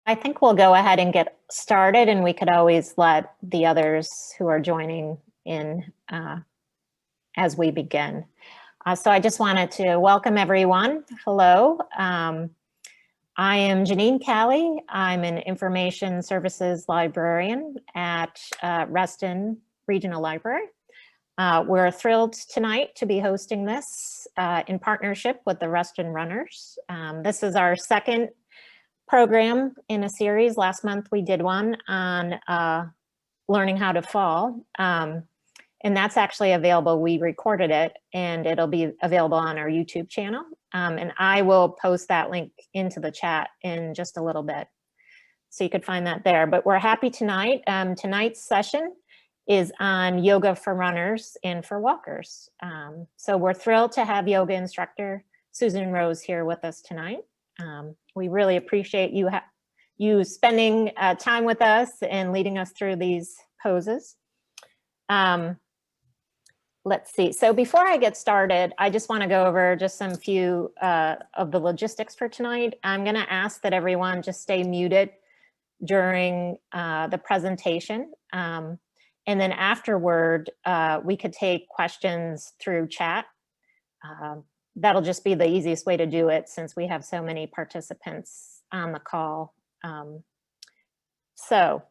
I think we'll go ahead and get started, and we could always let the others who are joining in as we begin. So I just wanted to welcome everyone. Hello. I am Janine Callie. I'm an information services librarian at Reston Regional Library. We're thrilled tonight to be hosting this in partnership with the Reston Runners. This is our second program in a series. Last month we did one on learning how to fall. And that's actually available. We recorded it and it'll be available on our YouTube channel. And I will post that link into the chat in just a little bit. So you could find that there. But we're happy tonight. Tonight's session is on yoga for runners and for walkers. So we're thrilled to have yoga instructor Susan Rose here with us tonight. We really appreciate you spending time with us and leading us through these poses. Let's see. So before I get started, I just want to go over just some few of the logistics for tonight. I'm going to ask that everyone just stay muted during the presentation. And then afterward, we could take questions through chat. That'll just be the easiest way to do it since we have so many participants on the call. So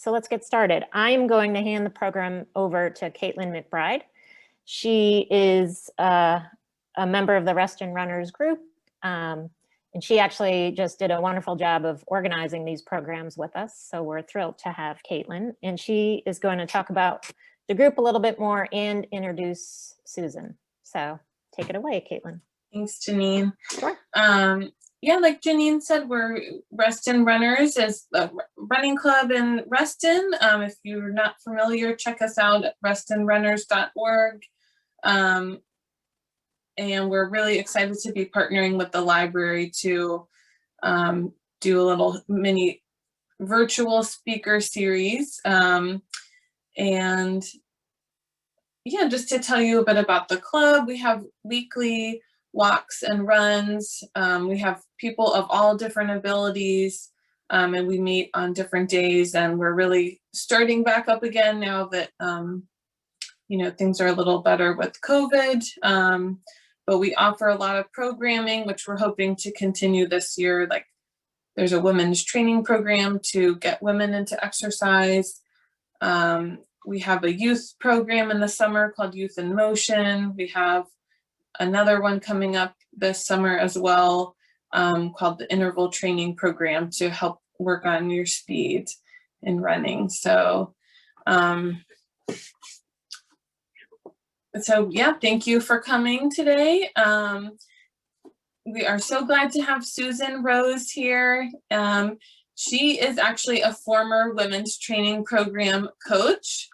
let's get started. I'm going to hand the program over to Caitlin McBride. She is a member of the Reston Runners group, and she actually just did a wonderful job of organizing these programs with us. So we're thrilled to have Caitlin, and she is going to talk about the group a little bit more and introduce Susan. So take it away, Caitlin. Thanks, Janine. Sure. Yeah, like Janine said, we're Reston Runners as a running club in Reston. If you're not familiar, check us out at restonrunners.org. And we're really excited to be partnering with the library to do a little mini virtual speaker series. And yeah, just to tell you a bit about the club, we have weekly walks and runs. We have people of all different abilities, and we meet on different days, and we're really starting back up again now that you know, things are a little better with COVID. But we offer a lot of programming, which we're hoping to continue this year. Like there's a women's training program to get women into exercise. We have a youth program in the summer called Youth in Motion. We have another one coming up this summer as well, called the Interval Training Program to help work on your speed in running. So, yeah, thank you for coming today. We are so glad to have Susan Rose here. She is actually a former women's training program coach.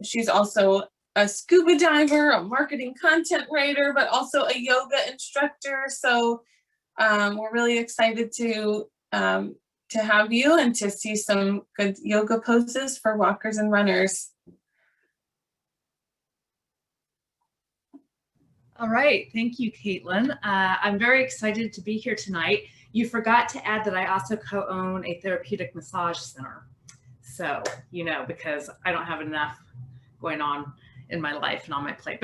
She's also a scuba diver, a marketing content writer, but also a yoga instructor. So we're really excited to have you and to see some good yoga poses for walkers and runners. All right, thank you, Caitlin. I'm very excited to be here tonight. You forgot to add that I also co-own a therapeutic massage center. So, you know, because I don't have enough going on in my life and on my plate.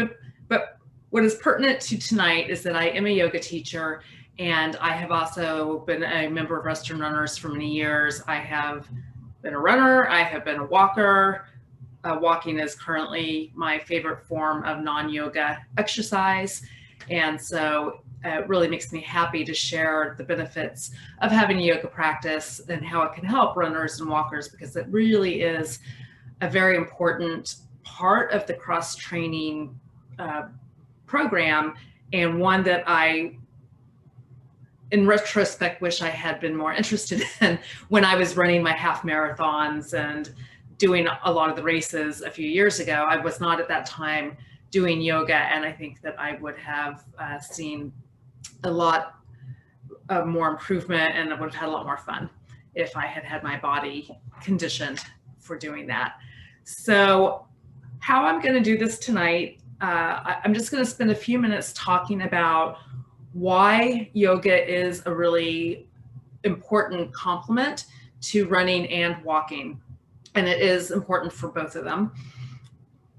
But what is pertinent to tonight is that I am a yoga teacher, and I have also been a member of Reston Runners for many years. I have been a runner, I have been a walker. Walking is currently my favorite form of non-yoga exercise. And so it really makes me happy to share the benefits of having a yoga practice and how it can help runners and walkers, because it really is a very important part of the cross-training program, and one that I, in retrospect, wish I had been more interested in when I was running my half marathons and doing a lot of the races a few years ago. I was not at that time doing yoga, and I think that I would have seen a lot of more improvement, and I would have had a lot more fun if I had had my body conditioned for doing that. So how I'm going to do this tonight, I'm just going to spend a few minutes talking about why yoga is a really important complement to running and walking. And it is important for both of them.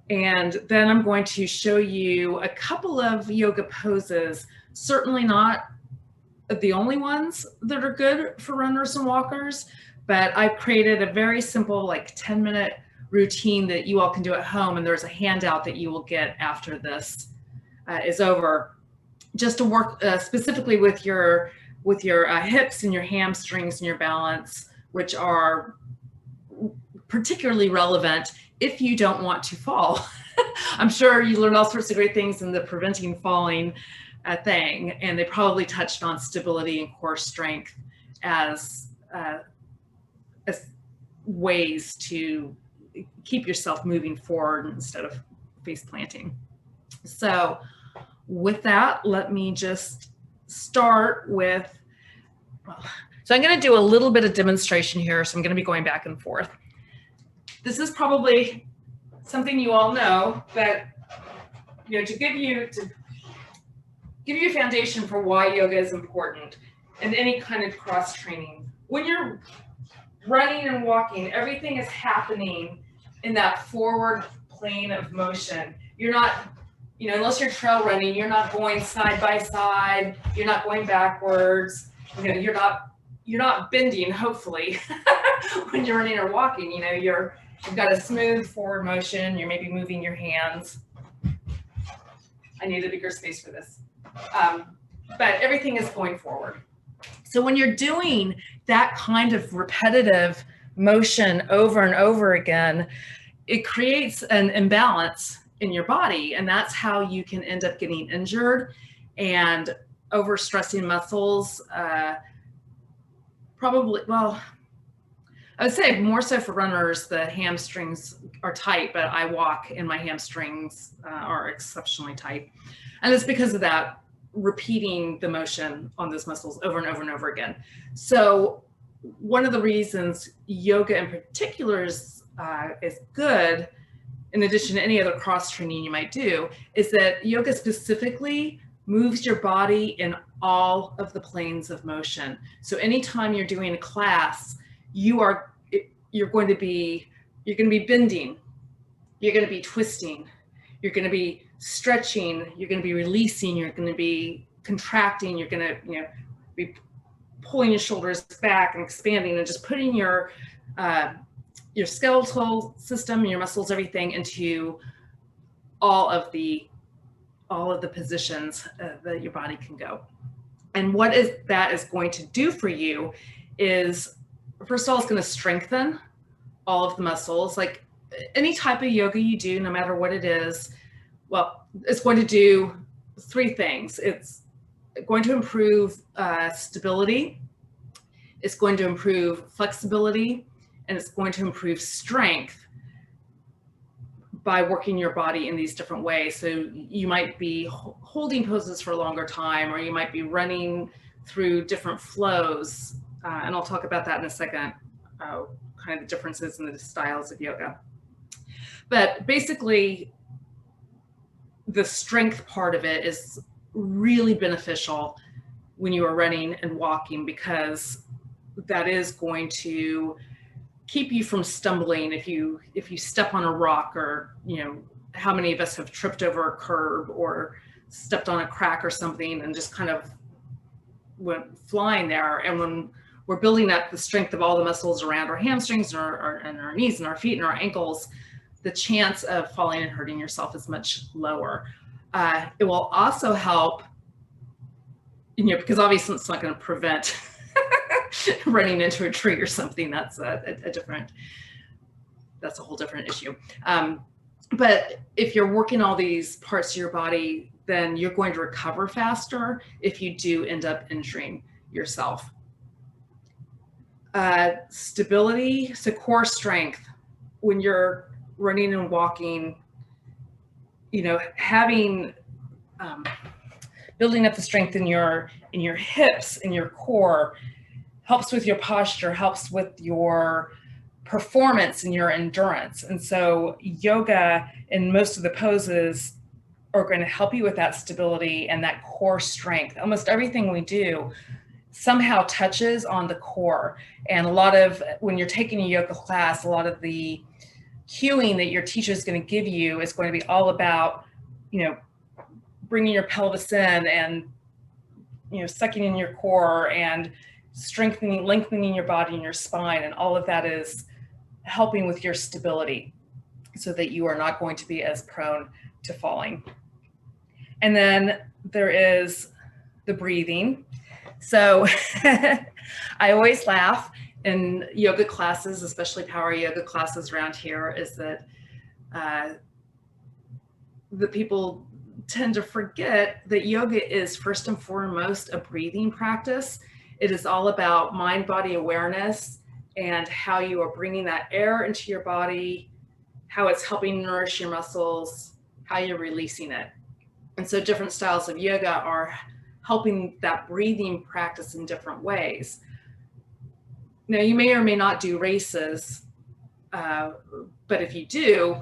And then I'm going to show you a couple of yoga poses, certainly not the only ones that are good for runners and walkers, but I've created a very simple, like 10-minute routine that you all can do at home. And there's a handout that you will get after this is over, just to work specifically with your hips and your hamstrings and your balance, which are particularly relevant if you don't want to fall. I'm sure you learned all sorts of great things in the preventing falling thing, and they probably touched on stability and core strength as ways to keep yourself moving forward instead of face planting. So with that, let me just start with, so I'm going to do a little bit of demonstration here. So I'm going to be going back and forth. This is probably something you all know, but to give you a foundation for why yoga is important and any kind of cross training. When you're running and walking, everything is happening in that forward plane of motion. You're not, unless you're trail running, you're not going side by side. You're not going backwards. You're not bending, hopefully, when you're running or walking. You've got a smooth forward motion. You're maybe moving your hands. I need a bigger space for this. But everything is going forward. So when you're doing that kind of repetitive motion over and over again, it creates an imbalance in your body. And that's how you can end up getting injured and overstressing muscles. Probably, well, I would say more so for runners, the hamstrings are tight, but I walk and my hamstrings are exceptionally tight. And it's because of that, repeating the motion on those muscles over and over and over again. So one of the reasons yoga in particular is good, in addition to any other cross training you might do, is that yoga specifically moves your body in all of the planes of motion. So anytime you're doing a class, you're going to be bending, you're going to be twisting, you're going to be stretching, you're going to be releasing, you're going to be contracting, you're going to be pulling your shoulders back and expanding and just putting your skeletal system, your muscles, everything into all of the positions that your body can go. And what that is going to do for you is, first of all, it's going to strengthen all of the muscles. Like any type of yoga you do, no matter what it is, well, it's going to do three things. It's going to improve stability, it's going to improve flexibility, and it's going to improve strength by working your body in these different ways. So you might be holding poses for a longer time, or you might be running through different flows. And I'll talk about that in a second, kind of the differences in the styles of yoga. But basically, the strength part of it is really beneficial when you are running and walking, because that is going to keep you from stumbling if you step on a rock, or how many of us have tripped over a curb or stepped on a crack or something and just kind of went flying there. And when we're building up the strength of all the muscles around our hamstrings and our knees and our feet and our ankles, the chance of falling and hurting yourself is much lower. It will also help, because obviously it's not going to prevent running into a tree or something. That's that's a whole different issue. But if you're working all these parts of your body, then you're going to recover faster if you do end up injuring yourself. Stability, so core strength. When you're running and walking, having building up the strength in your hips, in your core, helps with your posture, helps with your performance and your endurance. And so yoga in most of the poses are going to help you with that stability and that core strength. Almost everything we do somehow touches on the core. And a lot of, when you're taking a yoga class, a lot of the cueing that your teacher is going to give you is going to be all about, bringing your pelvis in and, sucking in your core and strengthening, lengthening your body and your spine. And all of that is helping with your stability so that you are not going to be as prone to falling. And then there is the breathing. So I always laugh in yoga classes, especially power yoga classes around here, is that the people tend to forget that yoga is first and foremost a breathing practice. It is all about mind-body awareness and how you are bringing that air into your body, how it's helping nourish your muscles, how you're releasing it. And so different styles of yoga are helping that breathing practice in different ways. Now, you may or may not do races, but if you do,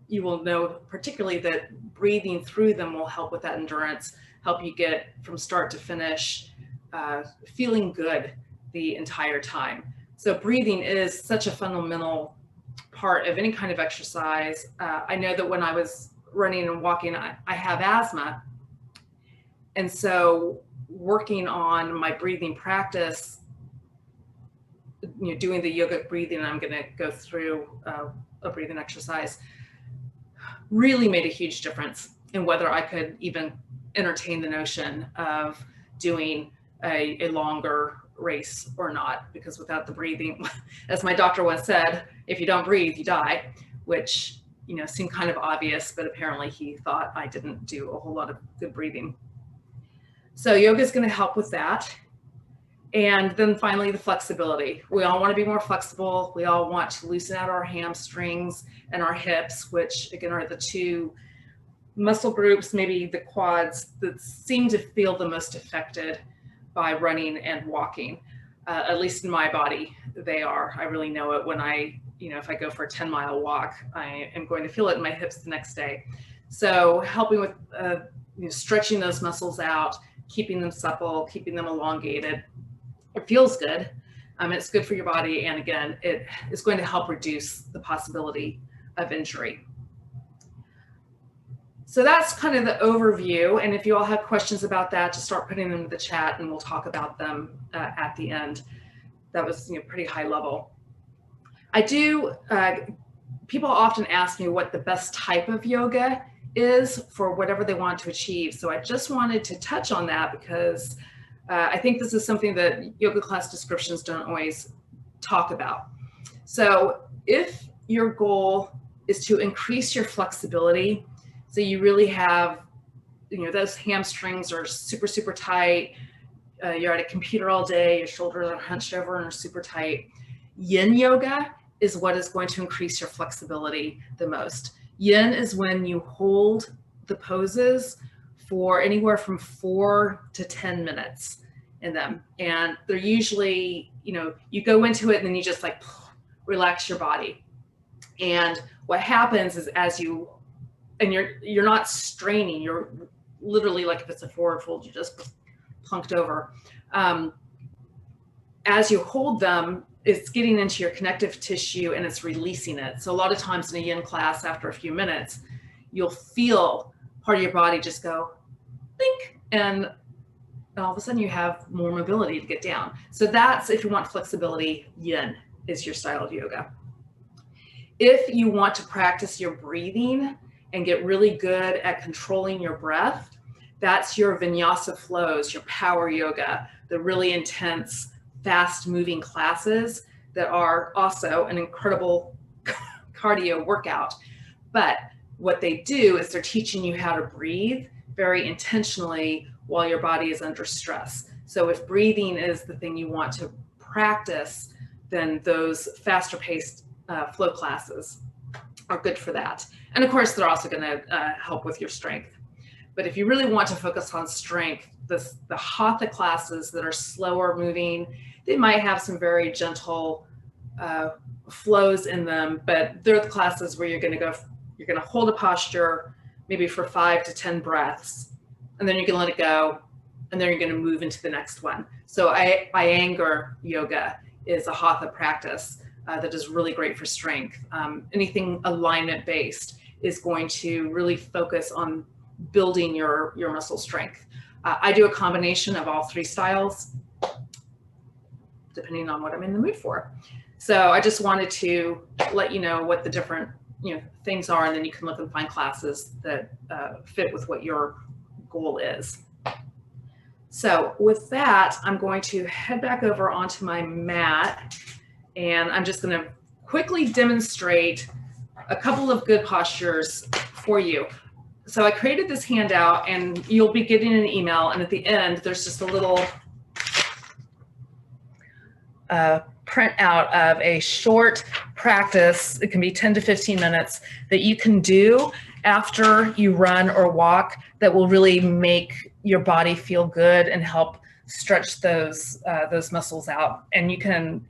you will know particularly that breathing through them will help with that endurance, help you get from start to finish, feeling good the entire time. So breathing is such a fundamental part of any kind of exercise. I know that when I was running and walking, I have asthma. And so working on my breathing practice, doing the yogic breathing, and I'm going to go through a breathing exercise, really made a huge difference in whether I could even entertain the notion of doing a longer race or not, because without the breathing, as my doctor once said, if you don't breathe, you die, which, seemed kind of obvious, but apparently he thought I didn't do a whole lot of good breathing. So yoga is going to help with that. And then finally, the flexibility. We all want to be more flexible. We all want to loosen out our hamstrings and our hips, which again are the two muscle groups, maybe the quads, that seem to feel the most affected by running and walking. At least in my body, they are. I really know it when if I go for a 10-mile walk, I am going to feel it in my hips the next day. So helping with stretching those muscles out, keeping them supple, keeping them elongated. It feels good. It's good for your body. And again, it is going to help reduce the possibility of injury. So that's kind of the overview. And if you all have questions about that, just start putting them in the chat and we'll talk about them at the end. That was pretty high level. People often ask me what the best type of yoga is for whatever they want to achieve. So I just wanted to touch on that because I think this is something that yoga class descriptions don't always talk about. So if your goal is to increase your flexibility, so you really have, those hamstrings are super, super tight. You're at a computer all day, your shoulders are hunched over and are super tight. Yin yoga is what is going to increase your flexibility the most. Yin is when you hold the poses for anywhere from 4 to 10 minutes in them. And they're usually, you go into it and then you just relax your body. And what happens is you're not straining, you're literally, like if it's a forward fold, you just plunked over. As you hold them, it's getting into your connective tissue and it's releasing it. So a lot of times in a yin class, after a few minutes, you'll feel part of your body just go, think, and all of a sudden you have more mobility to get down. So that's, if you want flexibility, yin is your style of yoga. If you want to practice your breathing and get really good at controlling your breath, that's your vinyasa flows, your power yoga, the really intense, fast moving classes that are also an incredible cardio workout. But what they do is they're teaching you how to breathe very intentionally while your body is under stress. So if breathing is the thing you want to practice, then those faster paced flow classes are good for that. And of course, they're also going to help with your strength. But if you really want to focus on strength, the hatha classes that are slower moving, they might have some very gentle flows in them, but they're the classes where you're going to hold a posture maybe for 5 to 10 breaths, and then you can let it go, and then you're going to move into the next one. So Iyengar yoga is a hatha practice that is really great for strength. Anything alignment based is going to really focus on building your muscle strength. I do a combination of all three styles, depending on what I'm in the mood for. So I just wanted to let you know what the different things are, and then you can look and find classes that fit with what your goal is. So with that, I'm going to head back over onto my mat, and I'm just going to quickly demonstrate a couple of good postures for you. So I created this handout, and you'll be getting an email, and at the end there's just a little print out of a short practice. It can be 10 to 15 minutes that you can do after you run or walk that will really make your body feel good and help stretch those muscles out. And you can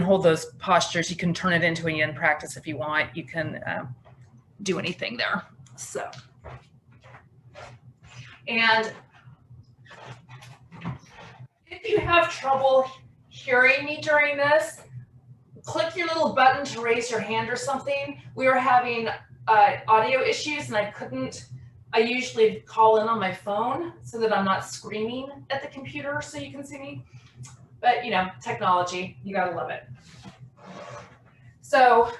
hold those postures. You can turn it into a yin practice if you want. You can do anything there. So, and if you have trouble hearing me during this, click your little button to raise your hand or something. We were having audio issues, and I usually call in on my phone so that I'm not screaming at the computer so you can see me. But technology, you gotta love it. So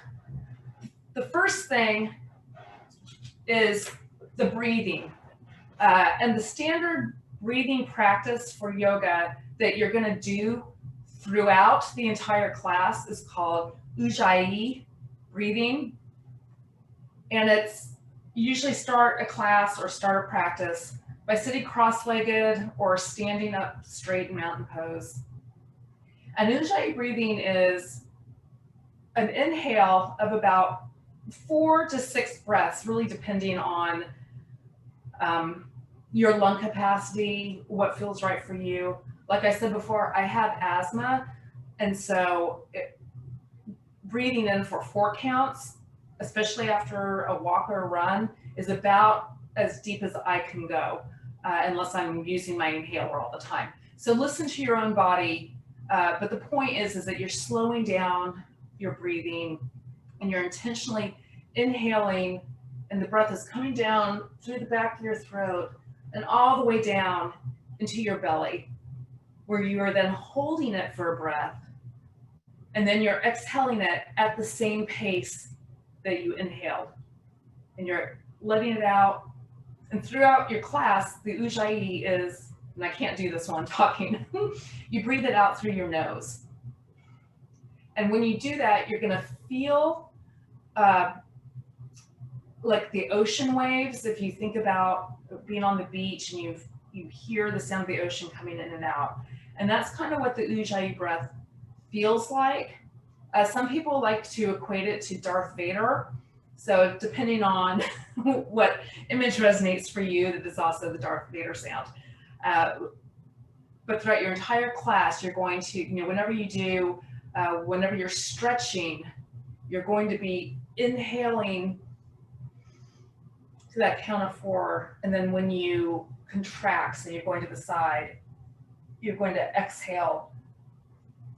the first thing is the breathing. And the standard breathing practice for yoga that you're gonna do throughout the entire class is called Ujjayi Breathing. And it's usually start a class or start a practice by sitting cross-legged or standing up straight in mountain pose. And Ujjayi breathing is an inhale of about 4 to 6 breaths, really depending on your lung capacity, what feels right for you. Like I said before, I have asthma, and so breathing in for 4 counts, especially after a walk or a run, is about as deep as I can go, unless I'm using my inhaler all the time. So listen to your own body, but the point is that you're slowing down your breathing, and you're intentionally inhaling, and the breath is coming down through the back of your throat and all the way down into your belly, where you are then holding it for a breath, and then you're exhaling it at the same pace that you inhaled, and you're letting it out. And throughout your class, the Ujjayi is, and I can't do this while I'm talking, you breathe it out through your nose. And when you do that, you're gonna feel like the ocean waves. If you think about being on the beach and you hear the sound of the ocean coming in and out. And that's kind of what the Ujjayi breath feels like. Some people like to equate it to Darth Vader. So depending on what image resonates for you, that is also the Darth Vader sound. But throughout your entire class, you're going to, whenever you do, whenever you're stretching, you're going to be inhaling to that count of 4. And then when you contract, so you're going to the side, you're going to exhale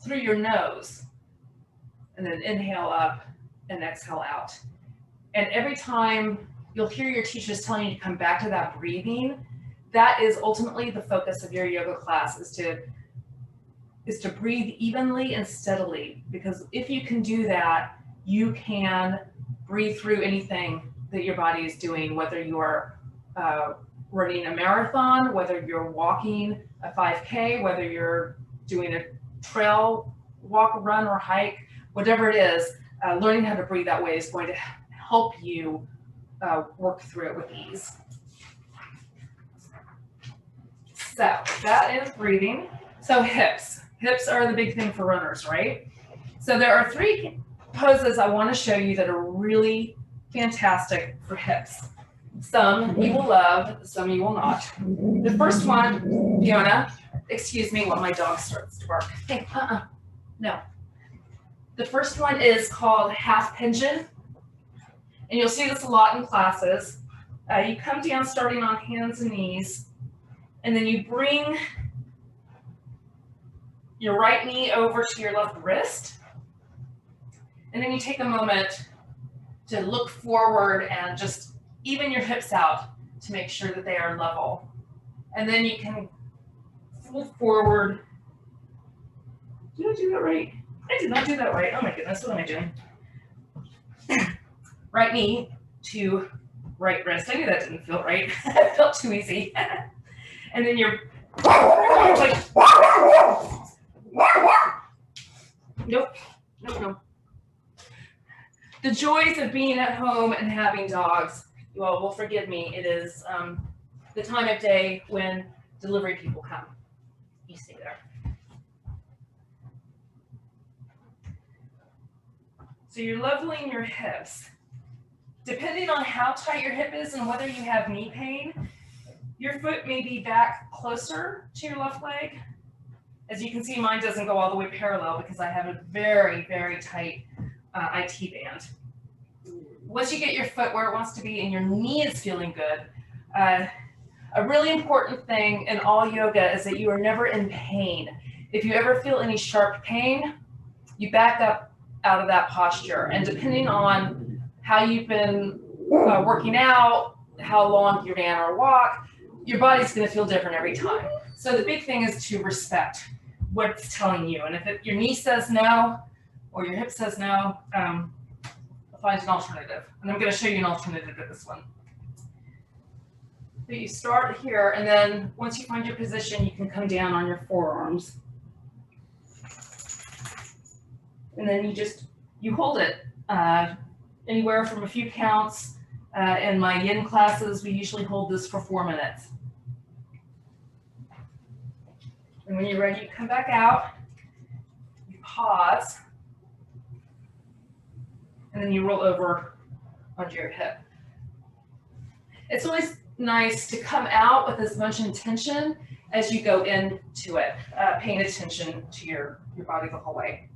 through your nose, and then inhale up and exhale out. And every time you'll hear your teachers telling you to come back to that breathing, that is ultimately the focus of your yoga class, is to breathe evenly and steadily. Because if you can do that, you can breathe through anything that your body is doing, whether you are running a marathon, whether you're walking a 5K, whether you're doing a trail walk, run, or hike, whatever it is, learning how to breathe that way is going to help you work through it with ease. So that is breathing. So hips. Hips are the big thing for runners, right? So there are 3 poses I want to show you that are really fantastic for hips. Some you will love, some you will not. The first one, Fiona, excuse me while my dog starts to bark. Hey, no. The first one is called half pigeon. And you'll see this a lot in classes. You come down starting on hands and knees, And then you bring your right knee over to your left wrist. And then you take a moment to look forward and just even your hips out to make sure that they are level. And then you can fold forward. Did I do that right? I did not do that right. Oh my goodness, what am I doing? Right knee to right wrist. I knew that didn't feel right. It felt too easy. And then you're like, nope. The joys of being at home and having dogs, you all will forgive me. It is the time of day when delivery people come. You stay there. So you're leveling your hips. Depending on how tight your hip is and whether you have knee pain, your foot may be back closer to your left leg. As you can see, mine doesn't go all the way parallel because I have a very, very tight IT band. Once you get your foot where it wants to be and your knee is feeling good, a really important thing in all yoga is that you are never in pain. If you ever feel any sharp pain, you back up out of that posture. And depending on how you've been working out, how long you ran or walked, your body's going to feel different every time. So the big thing is to respect what it's telling you. And if your knee says no, or your hip says no, find an alternative. And I'm going to show you an alternative to this one. So you start here, and then once you find your position, you can come down on your forearms. And then you hold it anywhere from a few counts. In my yin classes, we usually hold this for 4 minutes. And when you're ready, you come back out, you pause, and then you roll over onto your hip. It's always nice to come out with as much intention as you go into it, paying attention to your body the whole way.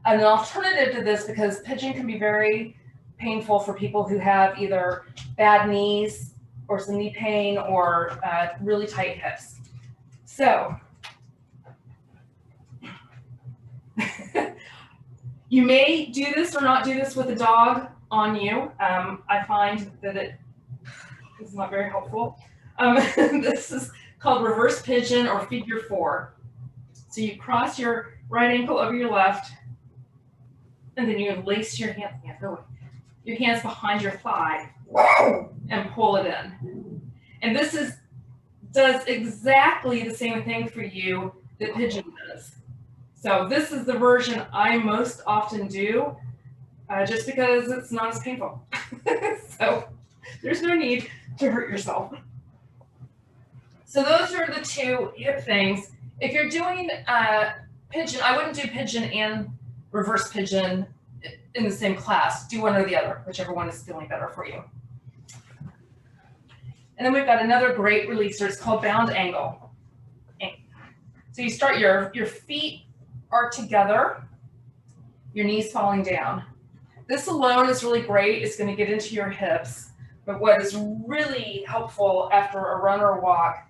And an alternative to this, because pigeon can be very painful for people who have either bad knees or some knee pain or really tight hips. So you may do this or not do this with a dog on you. I find that it is not very helpful. This is called reverse pigeon or figure 4. So you cross your right ankle over your left, and then you lace your hands behind your thigh and pull it in. And this does exactly the same thing for you that pigeon does. So this is the version I most often do, just because it's not as painful. So there's no need to hurt yourself. So those are the 2 hip things. If you're doing pigeon, I wouldn't do pigeon and reverse pigeon in the same class. Do one or the other, whichever one is feeling better for you. And then we've got another great releaser. It's called bound angle. So you start your feet are together, your knees falling down. This alone is really great. It's going to get into your hips. But what is really helpful after a run or walk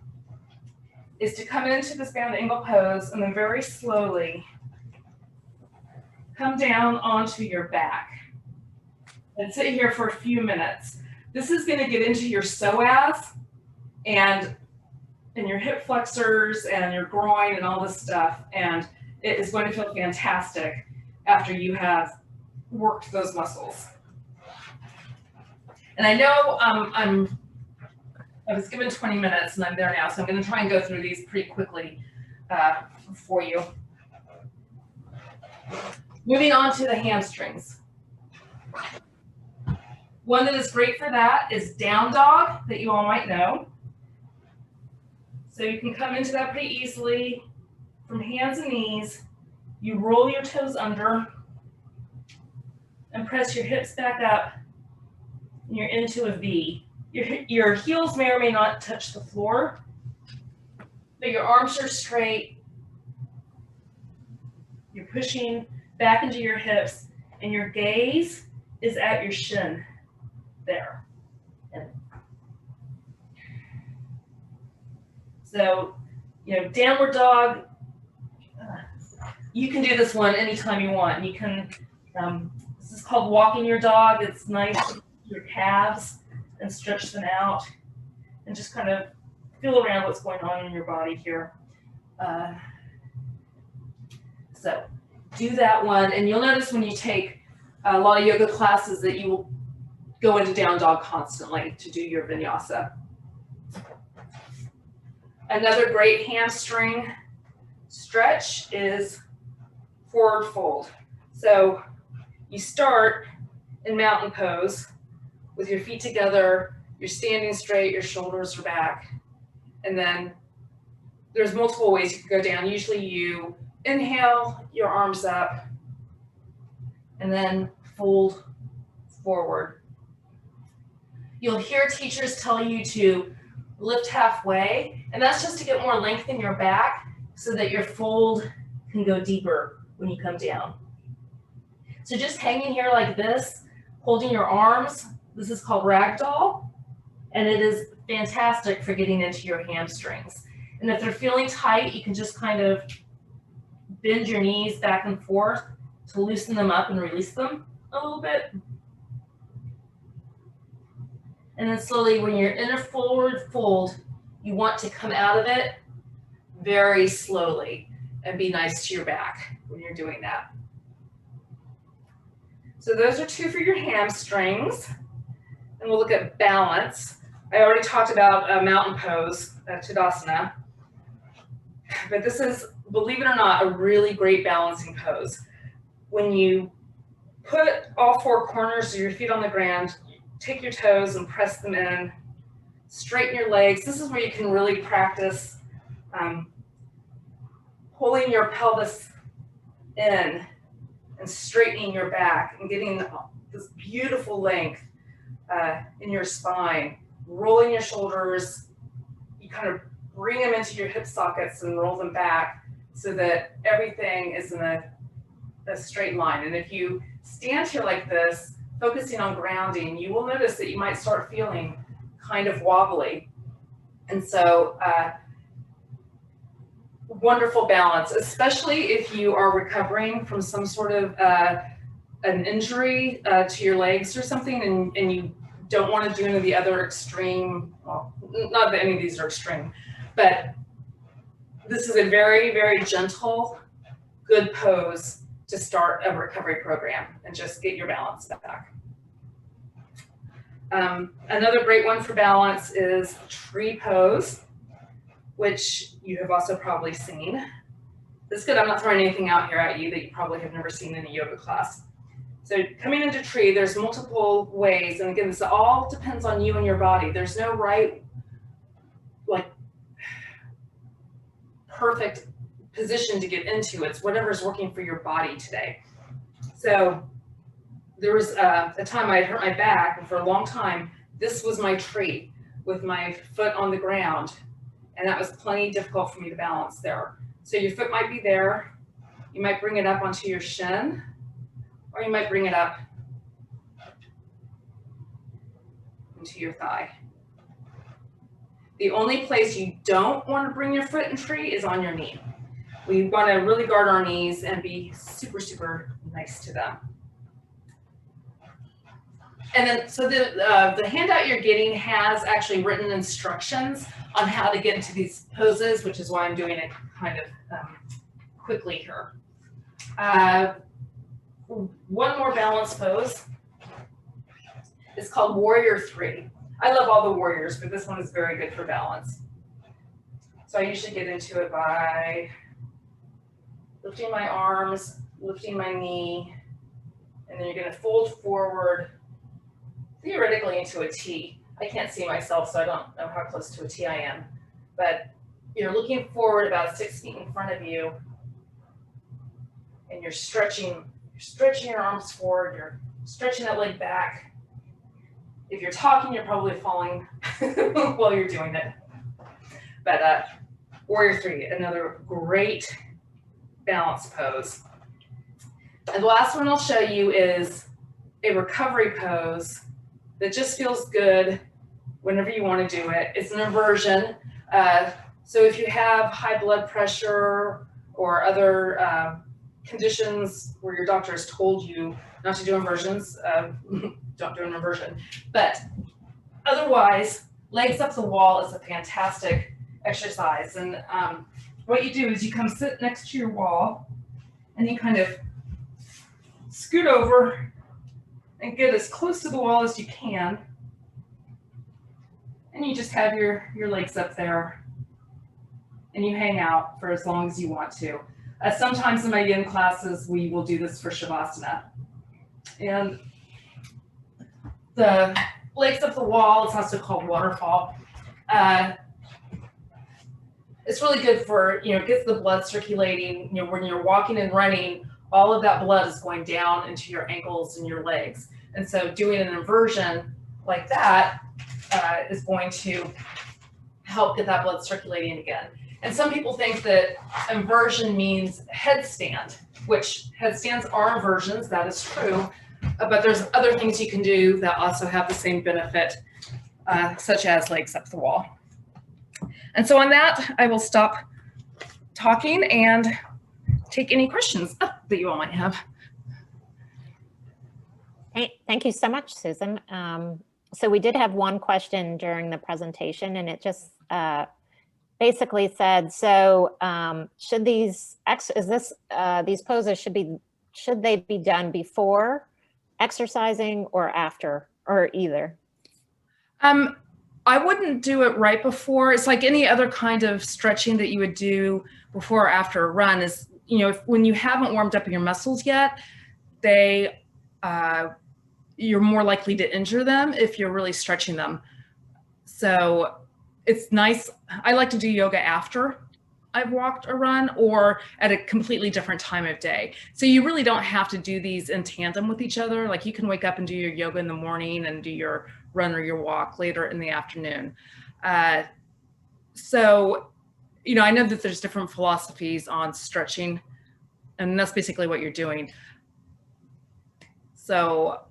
is to come into this bound angle pose and then very slowly come down onto your back and sit here for a few minutes. This is going to get into your psoas and your hip flexors and your groin and all this stuff. And it is going to feel fantastic after you have worked those muscles. And I know I was given 20 minutes and I'm there now, so I'm going to try and go through these pretty quickly for you. Moving on to the hamstrings. One that is great for that is down dog, that you all might know. So you can come into that pretty easily from hands and knees. You roll your toes under and press your hips back up, and you're into a V. Your heels may or may not touch the floor, but your arms are straight. You're pushing back into your hips, and your gaze is at your shin there. So, downward dog, you can do this one anytime you want. You can, this is called walking your dog. It's nice to your calves and stretch them out and just kind of feel around what's going on in your body here. So do that one. And you'll notice when you take a lot of yoga classes that you will go into down dog constantly to do your vinyasa. Another great hamstring stretch is forward fold. So you start in mountain pose with your feet together, you're standing straight, your shoulders are back, and then there's multiple ways you can go down. Usually you inhale, your arms up, and then fold forward. You'll hear teachers tell you to lift halfway, and that's just to get more length in your back so that your fold can go deeper when you come down. So just hanging here like this, holding your arms, this is called ragdoll, and it is fantastic for getting into your hamstrings. And if they're feeling tight, you can just kind of bend your knees back and forth to loosen them up and release them a little bit. And then slowly, when you're in a forward fold, you want to come out of it very slowly and be nice to your back when you're doing that. So those are 2 for your hamstrings. And we'll look at balance. I already talked about a mountain pose, Tadasana. But this is, believe it or not, a really great balancing pose. When you put all 4 corners of your feet on the ground, take your toes and press them in, straighten your legs. This is where you can really practice pulling your pelvis in and straightening your back and getting this beautiful length in your spine, rolling your shoulders. You kind of bring them into your hip sockets and roll them back so that everything is in a straight line. And if you stand here like this, focusing on grounding, you will notice that you might start feeling kind of wobbly. And so wonderful balance, especially if you are recovering from some sort of an injury to your legs or something, and you don't want to do any of the other extreme, well, not that any of these are extreme, but this is a very, very gentle, good pose to start a recovery program and just get your balance back. Another great one for balance is tree pose, which you have also probably seen. This is good, I'm not throwing anything out here at you that you probably have never seen in a yoga class. So coming into tree, there's multiple ways, and again, this all depends on you and your body. There's no right, like, perfect position to get into. It's whatever's working for your body today. So there was a time I had hurt my back, and for a long time, this was my tree with my foot on the ground, and that was plenty difficult for me to balance there. So your foot might be there, you might bring it up onto your shin, or you might bring it up into your thigh. The only place you don't want to bring your foot in tree is on your knee. We want to really guard our knees and be super, super nice to them. And then, so the handout you're getting has actually written instructions on how to get into these poses, which is why I'm doing it kind of quickly here. One more balance pose is called Warrior 3. I love all the warriors, but this one is very good for balance. So I usually get into it by lifting my arms, lifting my knee, and then you're going to fold forward, theoretically into a T. I can't see myself, so I don't know how close to a T I am. But you're looking forward about 6 feet in front of you, and you're stretching your arms forward, you're stretching that leg back. If you're talking, you're probably falling while you're doing it. But Warrior 3, another great balance pose. And the last one I'll show you is a recovery pose that just feels good whenever you want to do it. It's an inversion. So if you have high blood pressure or other conditions where your doctor has told you not to do inversions, don't do an inversion. But otherwise, legs up the wall is a fantastic exercise. And what you do is you come sit next to your wall and you kind of scoot over and get as close to the wall as you can. And you just have your legs up there and you hang out for as long as you want to. Sometimes in my yin classes, we will do this for Shavasana. And the legs up the wall, it's also called waterfall. It's really good for, it gets the blood circulating. When you're walking and running, all of that blood is going down into your ankles and your legs. And so doing an inversion like that is going to help get that blood circulating again. And some people think that inversion means headstand, which headstands are inversions, that is true. But there's other things you can do that also have the same benefit, such as legs up the wall. And so on that, I will stop talking and take any questions that you all might have. Thank you so much, Susan. So we did have one question during the presentation, and it just basically said, so should these poses should they be done before exercising or after, or either? I wouldn't do it right before. It's like any other kind of stretching that you would do before or after a run is, when you haven't warmed up your muscles yet, you're more likely to injure them if you're really stretching them. So it's nice. I like to do yoga after I've walked or run, or at a completely different time of day. So you really don't have to do these in tandem with each other. Like you can wake up and do your yoga in the morning and do your run or your walk later in the afternoon. So, I know that there's different philosophies on stretching, and that's basically what you're doing. So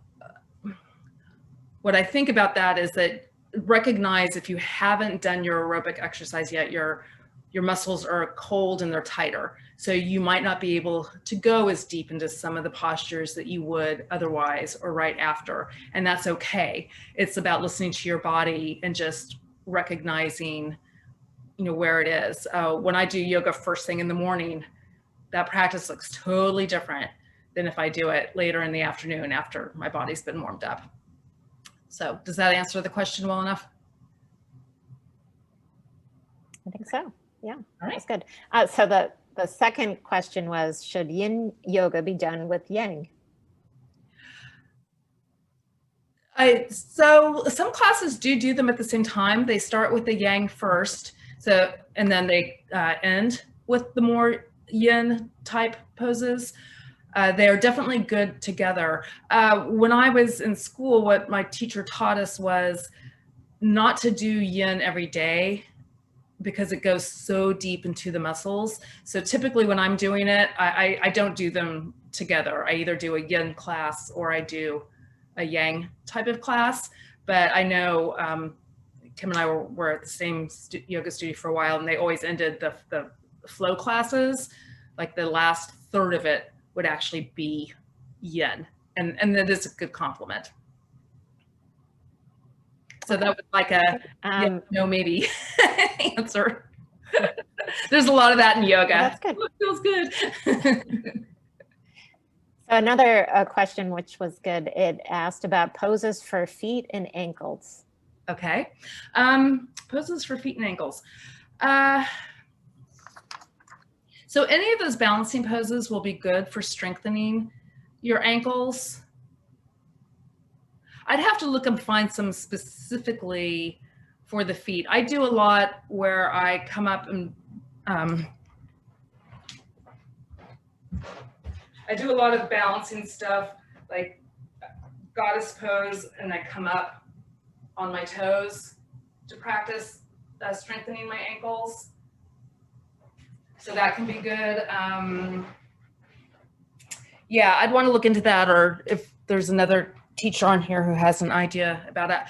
what I think about that is that recognize if you haven't done your aerobic exercise yet, your muscles are cold and they're tighter. So you might not be able to go as deep into some of the postures that you would otherwise or right after. And that's okay. It's about listening to your body and just recognizing, where it is. When I do yoga first thing in the morning, that practice looks totally different than if I do it later in the afternoon after my body's been warmed up. So does that answer the question well enough? I think so. Yeah, All right. that's good. So the second question was, should yin yoga be done with yang? So some classes do them at the same time. They start with the yang first, and then they end with the more yin type poses. They are definitely good together. When I was in school, what my teacher taught us was not to do yin every day, because it goes so deep into the muscles. So typically when I'm doing it, I don't do them together. I either do a yin class or I do a yang type of class. But I know Kim and I were at the same yoga studio for a while, and they always ended the flow classes, like the last third of it would actually be yin. And that is a good compliment. So that was like a no, maybe answer. There's a lot of that in yoga. That's good. Oh, it feels good. So another question, which was good, it asked about poses for feet and ankles. Okay. Poses for feet and ankles. So any of those balancing poses will be good for strengthening your ankles. I'd have to look and find some specifically for the feet. I do a lot where I come up and I do a lot of balancing stuff, like goddess pose, and I come up on my toes to practice strengthening my ankles. So that can be good. Yeah, I'd want to look into that, or if there's another teacher on here who has an idea about it.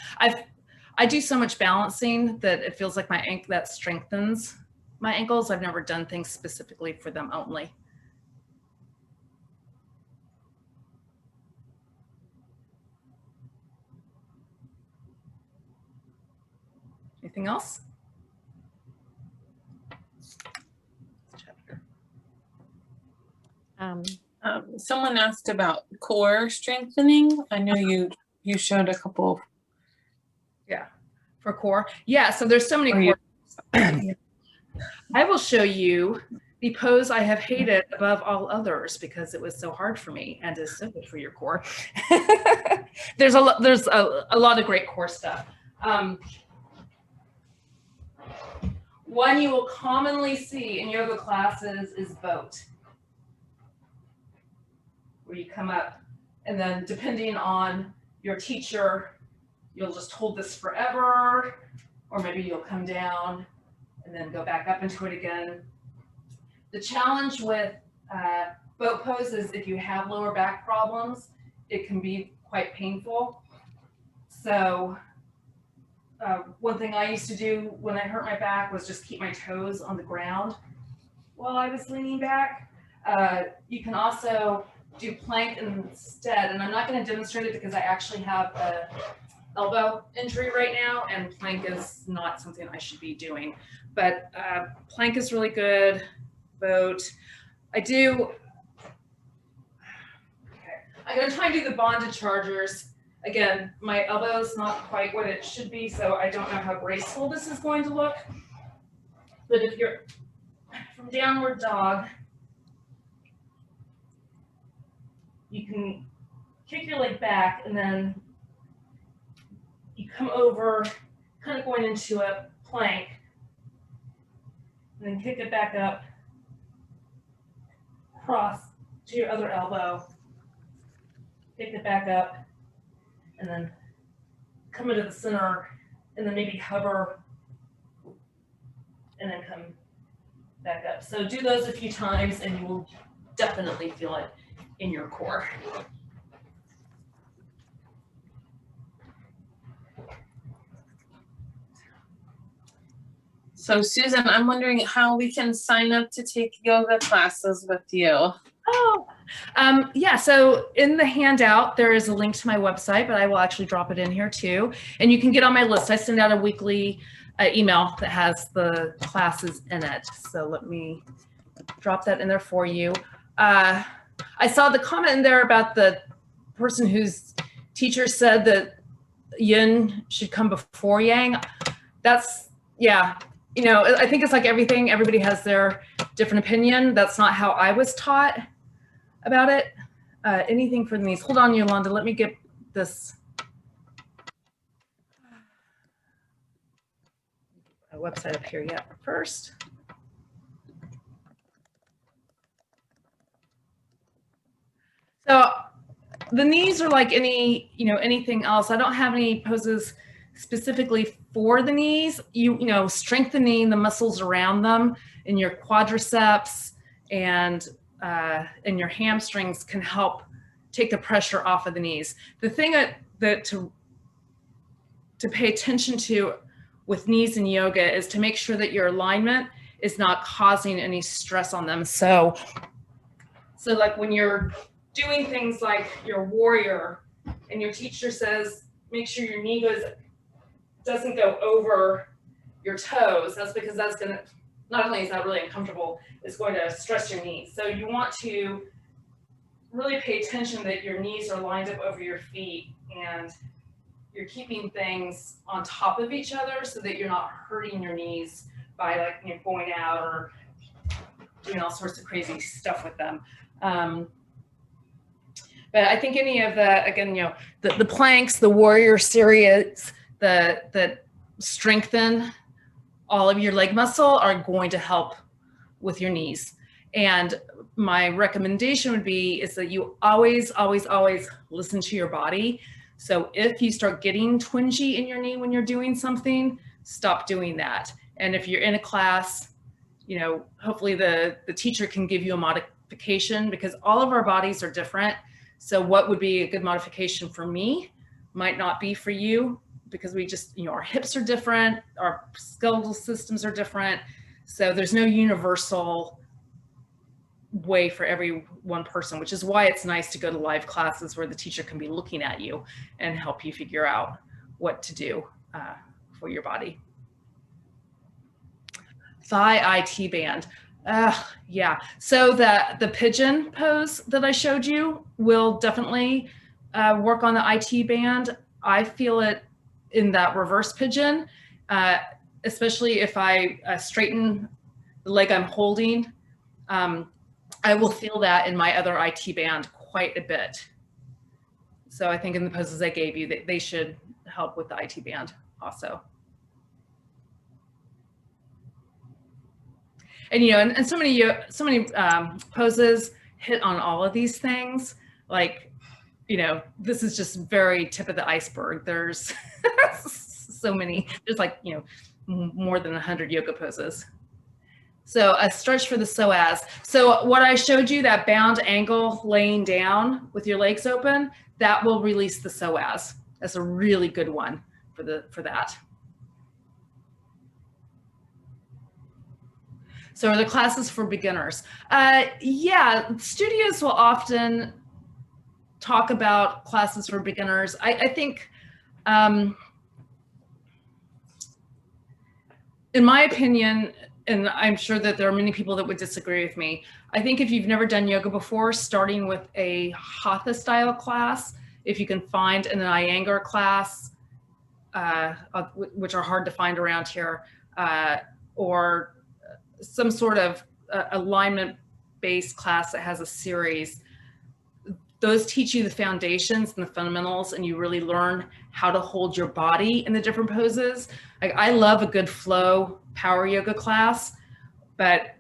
I do so much balancing that it feels like my ankle that strengthens my ankles. I've never done things specifically for them only. Anything else? Someone asked about core strengthening. I know you showed a couple. Yeah, for core. Yeah, so there's so many core. I will show you the pose I have hated above all others because it was so hard for me and is so good for your core. There's a lot of great core stuff. One you will commonly see in yoga classes is boat, where you come up and then depending on your teacher, you'll just hold this forever, or maybe you'll come down and then go back up into it again. The challenge with boat pose is if you have lower back problems, it can be quite painful. So one thing I used to do when I hurt my back was just keep my toes on the ground while I was leaning back. You can also do plank instead, and I'm not going to demonstrate it because I actually have an elbow injury right now, and plank is not something I should be doing. But plank is really good. Boat. I'm going to try and do the bonded chargers. Again, my elbow's not quite what it should be, so I don't know how graceful this is going to look. But if you're from downward dog, you can kick your leg back and then you come over, kind of going into a plank, and then kick it back up, cross to your other elbow, pick it back up, and then come into the center, and then maybe hover, and then come back up. So do those a few times, and you will definitely feel it in your core. So Susan, I'm wondering how we can sign up to take yoga classes with you. Oh, yeah. So in the handout, there is a link to my website, but I will actually drop it in here too. And you can get on my list. I send out a weekly email that has the classes in it. So let me drop that in there for you. I saw the comment in there about the person whose teacher said that yin should come before yang. That's, yeah. You know, I think it's like everything, everybody has their different opinion. That's not how I was taught about it. Anything for the knees. Hold on, Yolanda, let me get this website up here yet first. So the knees are like any, anything else. I don't have any poses specifically for the knees. You know, strengthening the muscles around them in your quadriceps and your hamstrings can help take the pressure off of the knees. The thing that to pay attention to with knees in yoga is to make sure that your alignment is not causing any stress on them. So like when you're doing things like your warrior and your teacher says, make sure your knee doesn't go over your toes, that's because that's going to, not only is that really uncomfortable, it's going to stress your knees. So you want to really pay attention that your knees are lined up over your feet and you're keeping things on top of each other so that you're not hurting your knees by like going out or doing all sorts of crazy stuff with them. But I think any of the, again, the planks, the warrior series, that strengthen all of your leg muscle are going to help with your knees. And my recommendation is that you always, always, always listen to your body. So if you start getting twingy in your knee when you're doing something, stop doing that. And if you're in a class, hopefully the teacher can give you a modification, because all of our bodies are different. So what would be a good modification for me might not be for you, because we just, our hips are different, our skeletal systems are different. So there's no universal way for every one person, which is why it's nice to go to live classes where the teacher can be looking at you and help you figure out what to do for your body. Thigh IT band. Yeah, so the pigeon pose that I showed you will definitely work on the IT band. I feel it in that reverse pigeon, especially if I straighten the leg I'm holding. I will feel that in my other IT band quite a bit. So I think in the poses I gave you, they should help with the IT band also. And you know, and so many poses hit on all of these things. Like, you know, this is just very tip of the iceberg. There's so many. There's like, you know, more than 100 yoga poses. So a stretch for the psoas. So what I showed you, that bound angle laying down with your legs open, that will release the psoas. That's a really good one for that. So are the classes for beginners? Yeah, studios will often talk about classes for beginners. I think, in my opinion, and I'm sure that there are many people that would disagree with me, I think if you've never done yoga before, starting with a hatha style class, if you can find an Iyengar class, which are hard to find around here, or some sort of alignment-based class that has a series, those teach you the foundations and the fundamentals, and you really learn how to hold your body in the different poses. Like, I love a good flow power yoga class, but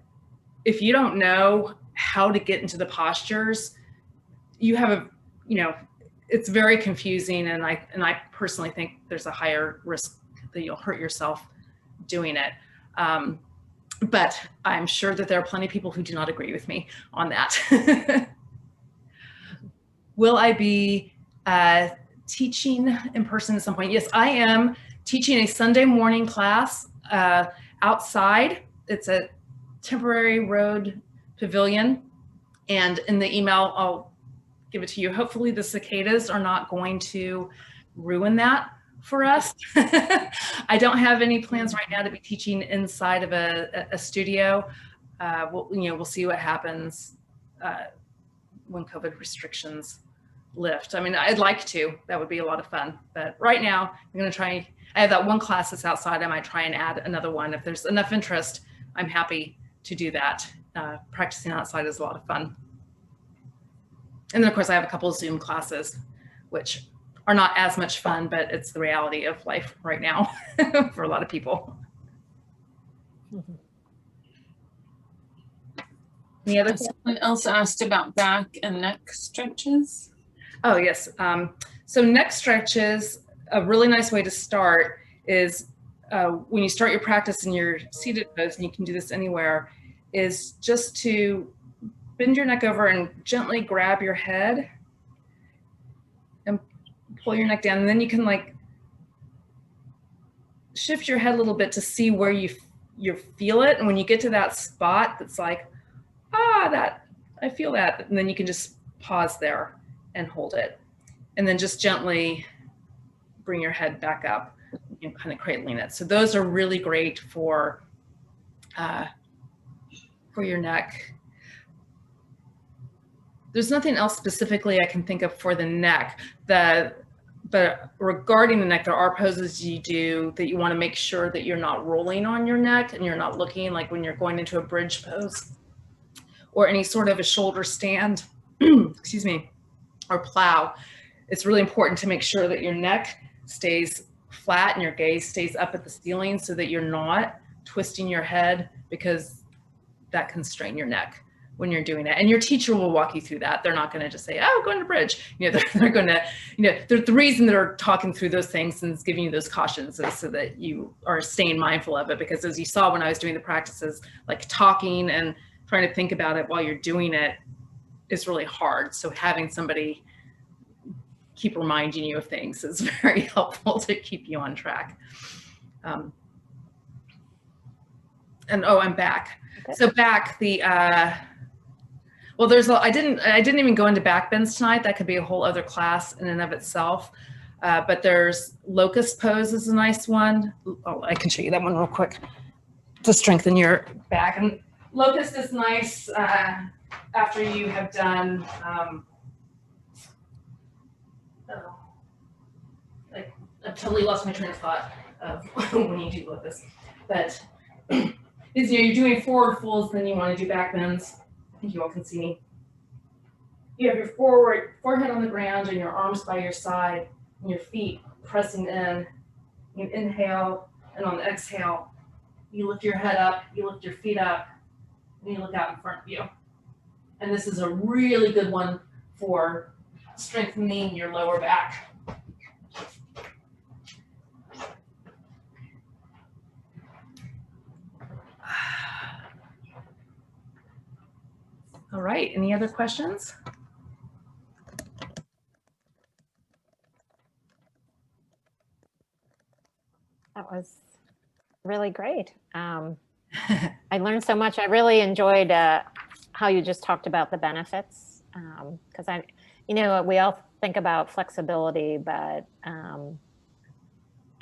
if you don't know how to get into the postures, you have it's very confusing, and I personally think there's a higher risk that you'll hurt yourself doing it. But I'm sure that there are plenty of people who do not agree with me on that. Will I be teaching in person at some point? Yes, I am teaching a Sunday morning class outside. It's a temporary road pavilion. And in the email, I'll give it to you. Hopefully the cicadas are not going to ruin that for us. I don't have any plans right now to be teaching inside of a studio. We'll see what happens when COVID restrictions lift. I mean, I'd like to. That would be a lot of fun. But right now, I'm going to try. I have that one class that's outside. I might try and add another one. If there's enough interest, I'm happy to do that. Practicing outside is a lot of fun. And then, of course, I have a couple of Zoom classes, which are not as much fun, but it's the reality of life right now for a lot of people. Any other? Someone else asked about back and neck stretches. Oh, yes. So neck stretches, a really nice way to start is when you start your practice in your seated pose, and you can do this anywhere, is just to bend your neck over and gently grab your head and pull your neck down. And then you can like shift your head a little bit to see where you feel it. And when you get to that spot that's like, I feel that. And then you can just pause there and hold it. And then just gently bring your head back up and kind of cradling it. So those are really great for your neck. There's nothing else specifically I can think of for the neck. But regarding the neck, there are poses you do that you want to make sure that you're not rolling on your neck and you're not looking like when you're going into a bridge pose or any sort of a shoulder stand, excuse me, or plow. It's really important to make sure that your neck stays flat and your gaze stays up at the ceiling so that you're not twisting your head, because that can strain your neck when you're doing it. And your teacher will walk you through that. They're not going to just say, oh, go into bridge. They're going to, the reason they're talking through those things and giving you those cautions is so that you are staying mindful of it. Because as you saw when I was doing the practices, like talking and trying to think about it while you're doing it is really hard. So having somebody keep reminding you of things is very helpful to keep you on track. And oh, I'm back. Okay. So back the, well, I didn't even go into back bends tonight. That could be a whole other class in and of itself. But there's Locust Pose is a nice one. Oh, I can show you that one real quick to strengthen your back. And Locust is nice after you have done, like I've totally lost my train of thought of when you do Locust. But is, you know, you're doing forward folds, then you want to do back bends. I think you all can see me. You have your forehead on the ground and your arms by your side and your feet pressing in. You inhale, and on the exhale, you lift your head up, you lift your feet up, and you look out in front of you. And this is a really good one for strengthening your lower back. All right, any other questions? That was really great. I learned so much. I really enjoyed how you just talked about the benefits, because you know, we all think about flexibility, but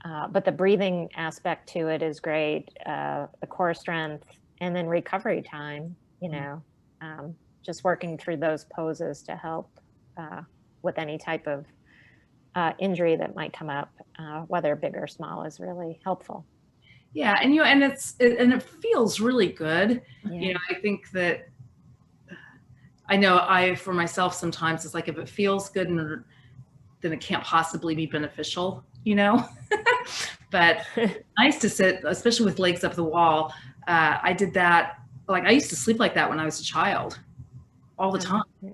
the breathing aspect to it is great. The core strength, and then recovery time. You know, just working through those poses to help with any type of injury that might come up, whether big or small, is really helpful. Yeah, and you know, and it feels really good. Yeah. You know, I think that I know for myself sometimes it's like if it feels good, and then it can't possibly be beneficial, you know. But nice to sit, especially with legs up the wall. I did that. Like I used to sleep like that when I was a child, all the time. Yeah.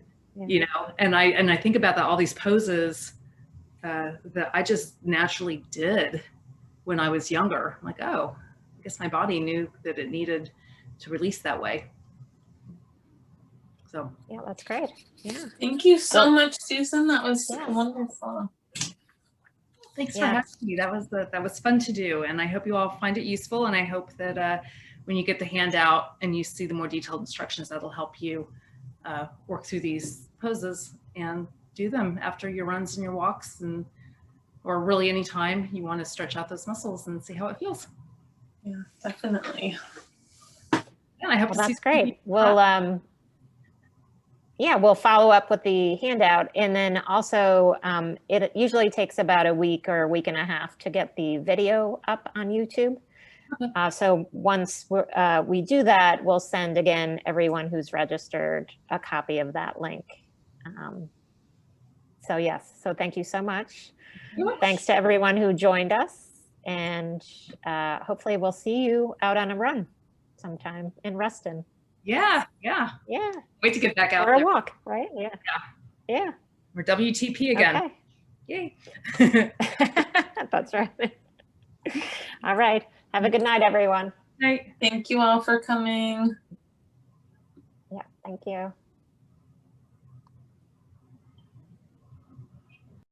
You know, and I think about that, all these poses that I just naturally did when I was younger. I'm like, oh, I guess my body knew that it needed to release that way. So Yeah, that's great. Yeah. Thank you so much, Susan. That was Yes. wonderful. thanks for Yeah. having me. That was fun to do, and I hope you all find it useful. And I hope that when you get the handout and you see the more detailed instructions, that'll help you work through these poses and do them after your runs and your walks, and or really any time you want to stretch out those muscles and see how it feels. Yeah, definitely. And I hope Well, to see that's great. Well, yeah, we'll follow up with the handout, and then also it usually takes about a week or a week and a half to get the video up on YouTube. Okay. So once we do that, we'll send again everyone who's registered a copy of that link. So yes, so thank you so much. Thanks to everyone who joined us, and hopefully we'll see you out on a run sometime in Reston. Yeah. Yeah. Wait to get back out Or a there. walk, right? Yeah. Yeah. We're WTP again. Okay. Yay. That's right. All right. Have a good night, everyone. Night. Thank you all for coming. Yeah, thank you.